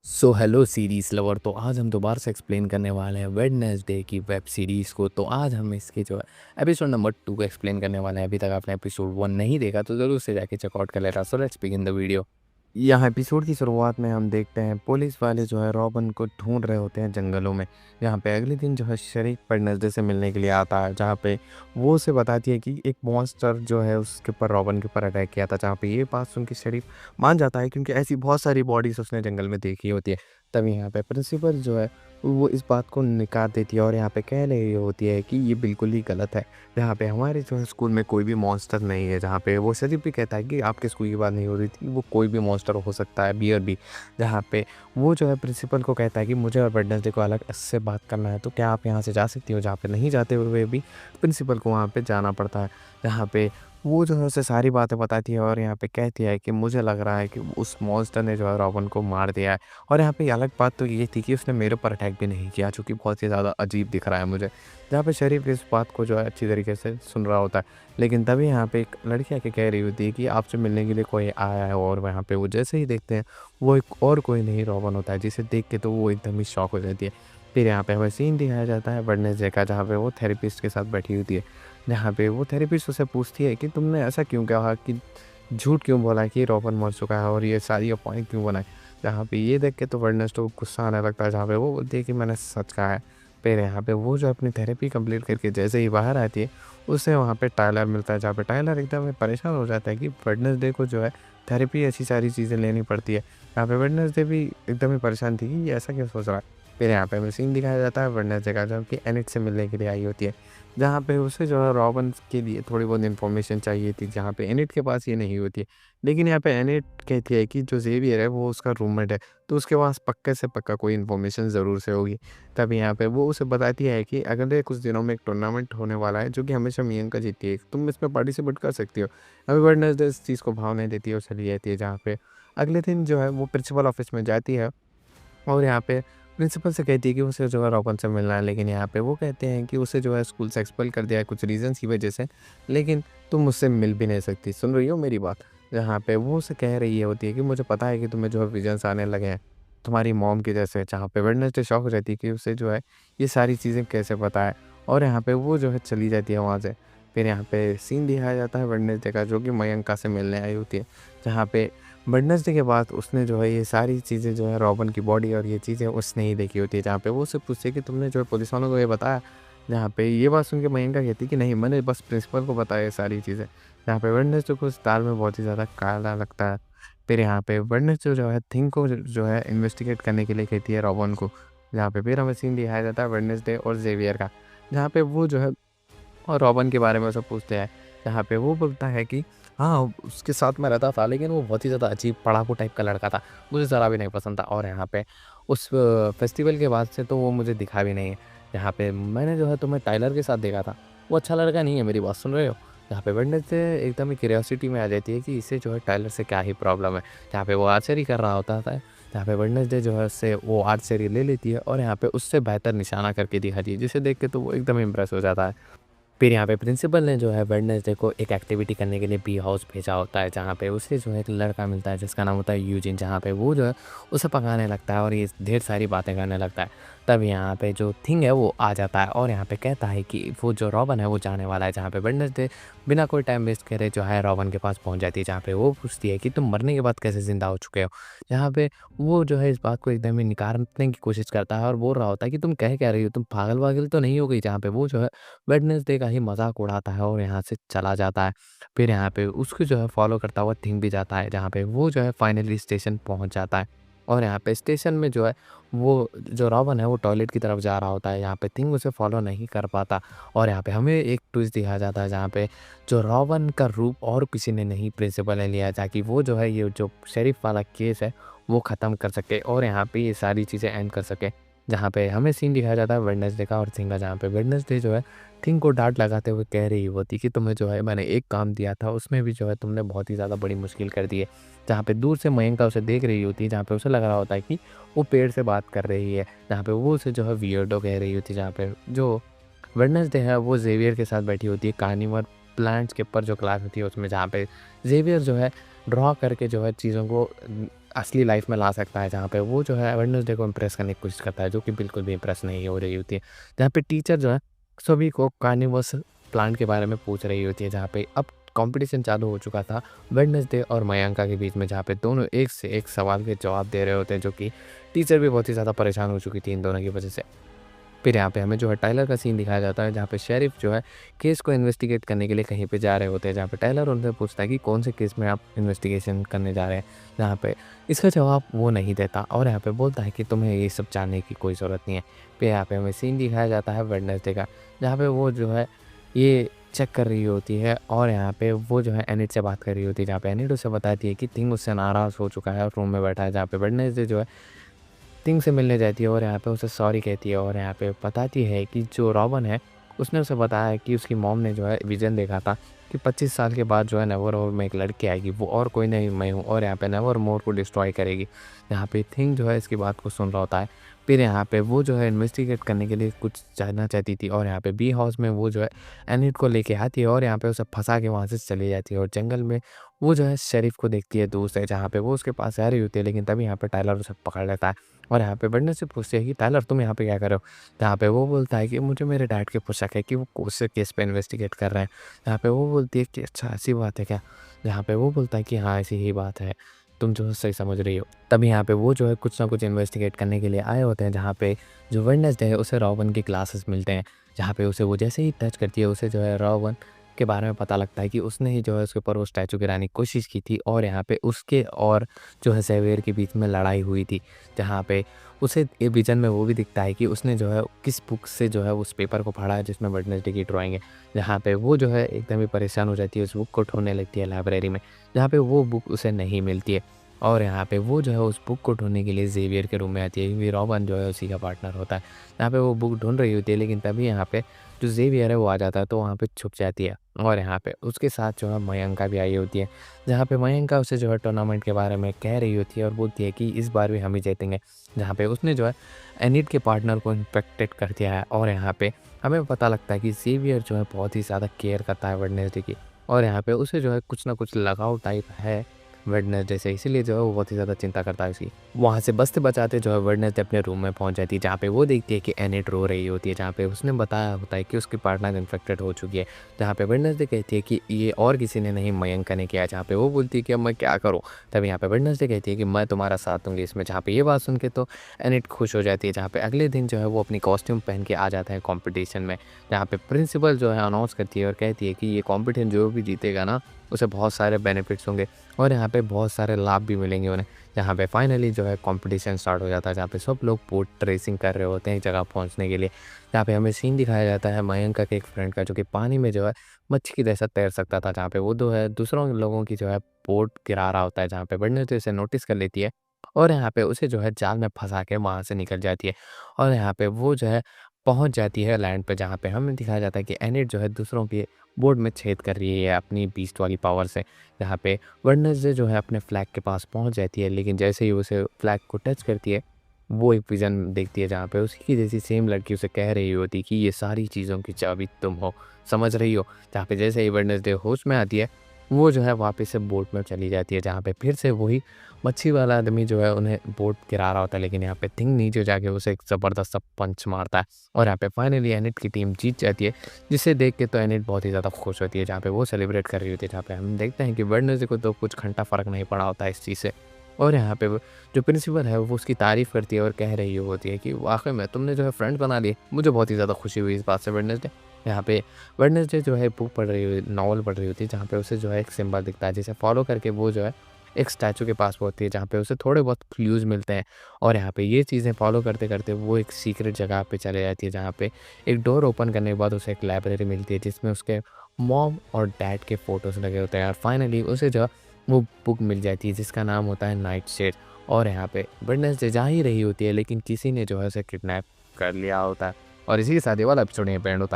So hello series lover. तो आज हम दोबारा से एक्सप्लेन करने वाले हैं वेडनेसडे की वेब सीरीज़ को। तो आज हम इसके जो है एपिसोड नंबर 2 को एक्सप्लेन करने वाले हैं। अभी तक आपने एपिसोड 1 नहीं देखा तो ज़रूर से जाके चेकआउट कर लेना। So let's begin the video. यहाँ एपिसोड की शुरुआत में हम देखते हैं पुलिस वाले जो है रॉबिन को ढूंढ रहे होते हैं जंगलों में। जहाँ पे अगले दिन जो है शरीफ वेडनेसडे से मिलने के लिए आता है, जहाँ पे वो उसे बताती है कि एक मॉन्स्टर जो है उसके ऊपर रॉबिन के ऊपर अटैक किया था। जहाँ पे ये बात सुन के शरीफ मान जाता है, क्योंकि ऐसी बहुत सारी बॉडीज उसने जंगल में देखी होती है। तभी यहाँ पे प्रिंसिपल जो है वो इस बात को नकार देती है और यहाँ पे कह रही होती है कि ये बिल्कुल ही गलत है। जहाँ पे हमारे जो है स्कूल में कोई भी मॉन्स्टर नहीं है। जहाँ पे वो शरीफ भी कहता है कि आपके स्कूल की बात नहीं हो रही थी, वो कोई भी मॉन्स्टर हो सकता है, बियर भी। जहाँ पे वो जो है प्रिंसिपल को कहता है कि मुझे और वेडनेसडे को अलग से बात करना है, तो क्या आप यहाँ से जा सकती हो। जहाँ पे नहीं जाते हुए भी प्रिंसिपल को वहाँ पे जाना पड़ता है। जहाँ पे वो जो है उसे सारी बातें बताती है और यहाँ पे कहती है कि मुझे लग रहा है कि उस मॉन्स्टर ने जो है रॉबिन को मार दिया है। और यहाँ पे अलग बात तो ये थी कि उसने मेरे ऊपर अटैक भी नहीं किया, जो कि बहुत ही ज़्यादा अजीब दिख रहा है मुझे। जहाँ पे शरीफ इस बात को जो है अच्छी तरीके से सुन रहा होता है। लेकिन तभी यहाँ पे एक लड़की आके कह रही होती है कि आपसे मिलने के लिए कोई आया है। और वहाँ पे वो जैसे ही देखते हैं वो एक और कोई नहीं रॉबिन होता है, जिसे देख के तो वो एकदम ही शॉक हो जाती है। फिर यहाँ पे हमें सीन दिखाया जाता है वेडनेसडे का, जहाँ पे वो थेरेपिस्ट के साथ बैठी होती है। जहाँ पे वो थेरेपिस्ट उसे पूछती है कि तुमने ऐसा क्यों कहा, कि झूठ क्यों बोला कि रॉबिन मर चुका है और ये सारी अफ़वाहें क्यों बनाई। जहाँ पे ये देख के तो वेडनेसडे को गुस्सा आने लगता है, जहाँ पे वो बोलती है कि मैंने सच कहा है। फिर यहाँ पे वो जो अपनी थेरेपी कंप्लीट करके जैसे ही बाहर आती है, उसे वहाँ पे टायलर मिलता है। जहाँ पे टायलर एकदम परेशान हो जाता है कि वेडनेसडे को जो है थेरेपी ऐसी सारी चीज़ें लेनी पड़ती है। यहाँ पे वेडनेसडे भी एकदम ही परेशान थी कि ये ऐसा क्यों सोच रहा है। फिर यहाँ पे हमें सीन दिखाया जाता है वेडनेसडे का, जो कि एनिट से मिलने के लिए आई होती है। जहाँ पे उसे जो है रॉबिन के लिए थोड़ी बहुत इन्फॉर्मेशन चाहिए थी, जहाँ पे एनिट के पास ये नहीं होती है। लेकिन यहाँ पे एनिट कहती है कि जो ज़ेवियर है वो उसका रूममेट है, तो उसके पास पक्के से पक्का कोई इन्फॉर्मेशन ज़रूर से होगी। तभी यहाँ पे वो उसे बताती है कि अगले कुछ दिनों में एक टूर्नामेंट होने वाला है, जो कि हमेशा मियंका जीतती है, तुम इसमें पार्टिसिपेट कर सकती हो। अभी वेडनेसडे इस चीज़ को भाव नहीं देती है और चली जाती है। जहाँ पे अगले दिन जो है वो प्रिंसिपल ऑफिस में जाती है और यहाँ पे प्रिंसिपल से कहती है कि उसे जो है रॉबिन से मिलना है। लेकिन यहाँ पे वो कहते हैं कि उसे जो है स्कूल से एक्सपेल कर दिया है कुछ रीज़न्स की वजह से, लेकिन तुम मुझसे मिल भी नहीं सकती। सुन रही हो मेरी बात? जहाँ पे वो उसे कह रही होती है कि मुझे पता है कि तुम्हें जो है विजन्स आने लगे हैं, तुम्हारी मॉम की जैसे। जहाँ पे वेडनेसडे शॉक हो जाती है कि उसे जो है ये सारी चीज़ें कैसे पता है। और यहाँ पे वो जो है चली जाती है वहाँ से। फिर यहाँ पे सीन दिखाया जाता है वेडनेसडे का, जो कि मयंका से मिलने आई होती है। जहाँ पे वेडनेसडे के बाद उसने जो है ये सारी चीज़ें जो है रॉबिन की बॉडी और ये चीज़ें उसने ही देखी होती है। जहाँ पे वो उससे पूछती है कि तुमने जो है पुलिस वालों को ये बताया? जहाँ पे ये बात सुन के मयंका कहती है कि नहीं, मैंने बस प्रिंसिपल को बताया ये सारी चीज़ें। जहाँ पे वेडनेसडे को इस दाल में बहुत ही ज़्यादा काला लगता है। फिर यहाँ पे वेडनेसडे जो है थिंग को जो है इन्वेस्टिगेट करने के लिए कहती है रॉबिन को। जहाँ पे फिर हमें सीन दिखाया जाता है वेडनेसडे और ज़ेवियर का, जहाँ पे वो जो है और रॉबिन के बारे में उसे पूछते हैं। जहाँ पे वो बोलता है कि हाँ, उसके साथ मैं रहता था, लेकिन वो बहुत ही ज़्यादा अजीब पढ़ाकू टाइप का लड़का था। मुझे ज़रा भी नहीं पसंद था और यहाँ पे उस फेस्टिवल के बाद से तो वो मुझे दिखा भी नहीं है। यहाँ पे मैंने जो है तुम्हें टाइलर के साथ देखा था, वो अच्छा लड़का नहीं है, मेरी बात सुन रहे हो? जहाँ पे वेडनेसडे एकदम ही क्यूरियोसिटी में आ जाती है कि इसे जो है टाइलर से क्या ही प्रॉब्लम है। जहाँ पे वो आर्चरी कर रहा होता था, जहाँ पे वेडनेसडे जो है उससे वो आर्चरी ले लेती है और यहाँ पे उससे बेहतर निशाना करके दिखाती है, जिसे देख के तो वो एकदम इम्प्रेस हो जाता है। फिर यहाँ पे प्रिंसिपल ने जो है वेडनेसडे को एक एक्टिविटी करने के लिए बी हाउस भेजा होता है, जहाँ पे उसे जो है एक लड़का मिलता है जिसका नाम होता है यूजिन। जहाँ पे वो जो है उसे पकाने लगता है और ये ढेर सारी बातें करने लगता है। तब यहाँ पे जो थिंग है वो आ जाता है और यहाँ पे कहता है कि वो जो रॉबिन है वो जाने वाला है। जहाँ पे वेडनेसडे बिना कोई टाइम वेस्ट करे जो है रॉबिन के पास पहुँच जाती है। जहाँ पे वो पूछती है कि तुम मरने के बाद कैसे ज़िंदा हो चुके हो। यहाँ पे वो जो है इस बात को एकदम ही निकालने की कोशिश करता है और बोल रहा होता है कि तुम कह क्या रही हो, तुम पागल वागल तो नहीं हो गई। जहाँ पे वो जो है वेडनेसडे का ही मज़ाक उड़ाता है और यहाँ से चला जाता है। फिर यहाँ पे उसको जो है फ़ॉलो करता हुआ थिंग भी जाता है, जहाँ पे वो जो है फाइनली स्टेशन पहुँच जाता है। और यहाँ पे स्टेशन में जो है वो जो रॉबिन है वो टॉयलेट की तरफ जा रहा होता है। यहाँ पे थिंग उसे फ़ॉलो नहीं कर पाता और यहाँ पे हमें एक ट्विस्ट दिखाया जाता है, जहाँ पे जो रॉबिन का रूप और किसी ने नहीं प्रिंसिपल ने लिया है, ताकि वो जो है ये जो शेरिफ वाला केस है वो ख़त्म कर सके और यहाँ पे ये सारी चीज़ें एंड कर सके। जहाँ पे हमें सीन दिखाया जाता है वेडनेसडे का और थिंग का, जहाँ पे वेडनेसडे जो है थिंग को डाँट लगाते हुए कह रही होती कि तुम्हें जो है मैंने एक काम दिया था, उसमें भी जो है तुमने बहुत ही ज़्यादा बड़ी मुश्किल कर दी है। जहाँ पे दूर से मयंका उसे देख रही होती है, जहाँ पे उसे लग रहा होता है कि वो पेड़ से बात कर रही है। जहाँ पे वो उसे जो है वियर्डो कह रही होती है। जहाँ पे जो वेडनेसडे है वो ज़ेवियर के साथ बैठी होती है कार्निवोर प्लांट्स के ऊपर जो क्लास होती है उसमें, जहाँ पे ज़ेवियर जो है ड्रॉ करके जो है चीज़ों को असली लाइफ में ला सकता है, जहाँ पे वो जो है वेडनेसडे को इम्प्रेस करने की कोशिश करता है, जो कि बिल्कुल भी इम्प्रेस नहीं हो रही होती है। जहाँ पे टीचर जो है सभी को कार्निवोरस प्लांट के बारे में पूछ रही होती है, जहाँ पे अब कॉम्पिटिशन चालू हो चुका था वेडनेसडे और मयंका के बीच में, जहाँ पे दोनों एक से एक सवाल के जवाब दे रहे होते हैं, जो कि टीचर भी बहुत ही ज़्यादा परेशान हो चुकी थी इन दोनों की वजह से। फिर यहाँ पे हमें जो है टाइलर का सीन दिखाया जाता है, जहाँ पे शेरिफ जो है केस को इन्वेस्टिगेट करने के लिए कहीं पे जा रहे होते हैं, जहाँ पे टाइलर उनसे पूछता है कि कौन से केस में आप इन्वेस्टिगेशन करने जा रहे हैं, जहाँ पे इसका जवाब वो नहीं देता और यहाँ पे बोलता है कि तुम्हें ये सब जानने की कोई ज़रूरत नहीं है। फिर यहाँ पे हमें सीन दिखाया जाता है वेडनेसडे का, जहाँ पे वो जो है ये चेक कर रही होती है और यहाँ पे वो जो है एनिट से बात कर रही होती है, जहाँ पे एनिट उसे बताती है कि थिंग उससे नाराज़ हो चुका है और रूम में बैठा है, जहाँ पे वेडनेसडे जो है थिंग से मिलने जाती है और यहाँ पे उसे सॉरी कहती है और यहाँ पे बताती है कि जो रॉबिन है उसने उसे बताया कि उसकी मॉम ने जो है विज़न देखा था कि 25 साल के बाद जो है नेवरमोर में एक लड़की आएगी, वो और कोई नहीं मैं हूँ, और यहाँ पे नेवरमोर को डिस्ट्रॉय करेगी। यहाँ पे थिंग जो है इसकी बात को सुन रहा होता है। फिर यहाँ पे वो जो है इन्वेस्टिगेट करने के लिए कुछ जानना चाहती थी और यहाँ पे बी हाउस में वो जो है एनिट को लेके आती है और यहाँ पे उसे फंसा के वहाँ से चली जाती है और जंगल में वो जो है शेरिफ को देखती है दूर से, जहाँ पे वो उसके पास आ रही होती है, लेकिन तभी यहाँ पे टाइलर उसे पकड़ लेता है और यहाँ पे वेडनेसडे से पूछती है कि टाइलर तुम यहाँ पे क्या कर रहे हो? जहाँ पे वो बोलता है कि मुझे मेरे डैड के शक है कि वो कौन से केस पे इन्वेस्टिगेट कर रहे हैं। जहाँ पे वो बोलती है कि अच्छा ऐसी बात है क्या? जहाँ पे वो बोलता है कि हाँ ऐसी ही बात है, तुम जो है सही समझ रही हो। तभी यहाँ पे वो जो है कुछ ना कुछ इन्वेस्टिगेट करने के लिए आए होते हैं, जहाँ पे जो वेडनेसडे है उसे रॉबिन के क्लासेस मिलते हैं, जहाँ पे उसे वो जैसे ही टच करती है उसे जो है रॉबिन के बारे में पता लगता है कि उसने ही जो है उसके ऊपर वो स्टैचू गिराने की कोशिश की थी और यहाँ पे उसके और जो है ज़ेवियर के बीच में लड़ाई हुई थी। जहाँ पे उसे ये विज़न में वो भी दिखता है कि उसने जो है किस बुक से जो है उस पेपर को पढ़ा है जिसमें वेडनेसडे की ड्राइंग है। जहाँ पे वो जो है एकदम ही परेशान हो जाती है, उस बुक को ढूँढने लगती है लाइब्रेरी में, जहाँ पे वो बुक उसे नहीं मिलती है और यहाँ पे वो जो है उस बुक को ढूँढने के लिए ज़ेवियर के रूम में आती है, क्योंकि रॉबिन जो है उसी का पार्टनर होता है। यहाँ पे वो बुक ढूँढ रही होती है, लेकिन तभी यहाँ पे जो ज़ेवियर है वो आ जाता है, तो वहाँ पे छुप जाती है और यहाँ पे उसके साथ जो है मयंका भी आई होती है, जहाँ पे मयंका उसे जो है टूर्नामेंट के बारे में कह रही होती है और बोलती है कि इस बार भी हम ही जीतेंगे। जहाँ पे उसने जो है एनिट के पार्टनर को इन्फेक्टेड कर दिया है और यहाँ पे हमें पता लगता है कि ज़ेवियर जो है बहुत ही ज़्यादा केयर करता है वेडनेसडे की और यहाँ पे उसे जो है कुछ ना कुछ लगाव टाइप है वेडनेसडे से, इसीलिए जो है वो बहुत ही ज़्यादा चिंता करता है उसकी। वहाँ से बचते बचाते जो है वेडनेसडे अपने रूम में पहुँच जाती है, जहाँ पे वो देखती है कि एनिट रो रही होती है, जहाँ पे उसने बताया होता है कि उसकी पार्टनर इन्फेक्टेड हो चुकी है। जहाँ पे वेडनेसडे कहती है कि ये और किसी ने नहीं मयंका ने किया है, जहाँ पे वो बोलती है कि अब मैं क्या करूँ? तब यहाँ पे वेडनेसडे कहती है कि मैं तुम्हारा साथ दूँगी इसमें। जहाँ पे ये बात सुन के तो एनिट खुश हो जाती है, जहाँ पे अगले दिन जो है वो अपनी कॉस्ट्यूम पहन के आ जाता है कॉम्पिटिशन में, जहाँ पे प्रिंसिपल जो है अनाउंस करती है और कहती है कि ये कॉम्पिटिशन जो भी जीतेगा ना उसे बहुत सारे बेनिफिट्स होंगे और यहाँ पे बहुत सारे लाभ भी मिलेंगे उन्हें। जहाँ पे फाइनली जो है कंपटीशन स्टार्ट हो जाता है, जहाँ पे सब लोग बोट रेसिंग कर रहे होते हैं एक जगह पहुँचने के लिए। जहाँ पे हमें सीन दिखाया जाता है मयंका के एक फ्रेंड का, जो कि पानी में जो है मच्छी की जैसा तैर सकता था, जहाँ पे वो जो है दूसरों लोगों की जो है बोट गिरा रहा होता है, जहाँ पे वेडनेसडे उसे नोटिस कर लेती है और यहाँ पे उसे जो है जाल में फंसा के वहाँ से निकल जाती है और यहाँ पे वो जो है पहुँच जाती है लैंड पे, जहाँ पे हमें दिखाया जाता है कि एनिट जो है दूसरों के बोट में छेद कर रही है अपनी बीस्ट वाली पावर से। जहाँ पे वेडनेसडे जो है अपने फ्लैग के पास पहुँच जाती है, लेकिन जैसे ही उसे फ्लैग को टच करती है वो एक विज़न देखती है, जहाँ पे उसी की जैसी सेम लड़की उसे कह रही होती कि ये सारी चीज़ों की चाबी तुम हो, समझ रही हो? जहाँ पे जैसे ही वेडनेसडे होश में आती है वो जो है वापस से बोट में चली जाती है, जहाँ पे फिर से वही मच्छी वाला आदमी जो है उन्हें बोट गिरा रहा होता है, लेकिन यहाँ पे थिंग नीचे जाके उसे एक ज़बरदस्त सा पंच मारता है और यहाँ पे फाइनली एनिट की टीम जीत जाती है, जिसे देख के तो एनिट बहुत ही ज़्यादा खुश होती है, जहाँ पे वो सेलिब्रेट कर रही होती है। जहाँ पे हम देखते हैं कि वेडनेसडे को तो कुछ घंटा फ़र्क नहीं पड़ा होता है इस चीज़ से और यहाँ पे वो जो प्रिंसिपल है वो उसकी तारीफ़ करती है और कह रही होती है कि वाक़ई में तुमने जो है फ्रेंड बना लिए। मुझे बहुत ही ज़्यादा खुशी हुई इस बात से वेडनेसडे। यहाँ पे वेडनेसडे जो है बुक पढ़ रही हुई नॉवल पढ़ रही होती है, जहाँ पे उसे जो है एक सिंबल दिखता है, जिसे फॉलो करके वो जो है एक स्टैचू के पास पहुँचती है, जहाँ पे उसे थोड़े बहुत क्लूज़ मिलते हैं और यहाँ पे ये चीज़ें फॉलो करते-करते वो एक सीक्रेट जगह पे चले जाती है, जहाँ पे एक डोर ओपन करने के बाद उसे एक लाइब्रेरी मिलती है, जिसमें उसके मॉम और डैड के फ़ोटोज़ लगे होते हैं और फाइनली उसे जो है वो बुक मिल जाती है, जिसका नाम होता है नाइटशेड और यहाँ पे वेडनेसडे जा ही रही होती है, लेकिन किसी ने जो है उसे किडनैप कर लिया होता है और इसी के साथ ये वाला एपिसोड यहीं पे एंड होता है।